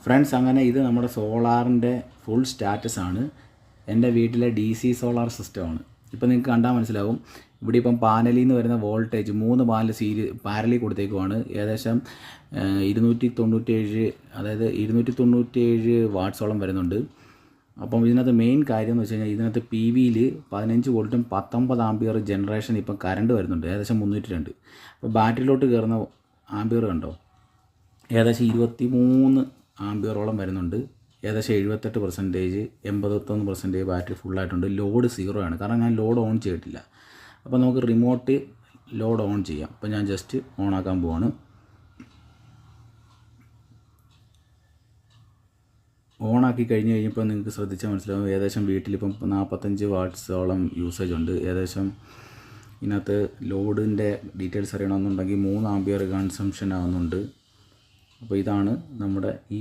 Friends, അങ്ങനെ ഇത് നമ്മുടെ സോളാറിൻ്റെ ഫുൾ സ്റ്റാറ്റസാണ്. എൻ്റെ വീട്ടിലെ DC സോളാർ സിസ്റ്റമാണ്. ഇപ്പോൾ നിങ്ങൾക്ക് കണ്ടാൽ മനസ്സിലാവും. ഇവിടെ ഇപ്പം പാനലിൽ നിന്ന് വരുന്ന വോൾട്ടേജ് 3 പാനൽ പാരലിൽ കൊടുത്തേക്കുവാണ്. ഏകദേശം 297, അതായത് 297 വാട്ട്സോളം വരുന്നുണ്ട്. അപ്പം ഇതിനകത്ത് മെയിൻ കാര്യം എന്ന് വെച്ച് കഴിഞ്ഞാൽ ഇതിനകത്ത് PVയിൽ 15 വോൾട്ടും 19 ആംപിയർ ജനറേഷൻ ഇപ്പം കറണ്ട് വരുന്നുണ്ട്, ഏകദേശം 302. അപ്പോൾ ബാറ്ററിയിലോട്ട് കയറുന്ന ആംപിയർ കണ്ടോ, ഏകദേശം 23 ആംപിയറോളം വരുന്നുണ്ട്. ഏകദേശം 78%, 81% ബാറ്ററി ഫുള്ളായിട്ടുണ്ട്. ലോഡ് 0 ആണ്, കാരണം ഞാൻ ലോഡ് ഓൺ ചെയ്തിട്ടില്ല. അപ്പോൾ നമുക്ക് റിമോട്ട് ലോഡ് ഓൺ ചെയ്യാം. അപ്പോൾ ഞാൻ ജസ്റ്റ് ഓൺ ആക്കാൻ പോവാണ്. ഓണാക്കി കഴിഞ്ഞപ്പോൾ നിങ്ങൾക്ക് ശ്രദ്ധിച്ചാൽ മനസ്സിലാവും, ഏകദേശം വീട്ടിലിപ്പം 45 വാട്ട്സോളം യൂസേജ് ഉണ്ട്. ഏകദേശം ഇതിനകത്ത് ലോഡിൻ്റെ ഡീറ്റെയിൽസ് അറിയണമെന്നുണ്ടെങ്കിൽ 3 ആംപിയർ കൺസംഷൻ ആവുന്നുണ്ട്. അപ്പോൾ ഇതാണ് നമ്മുടെ ഈ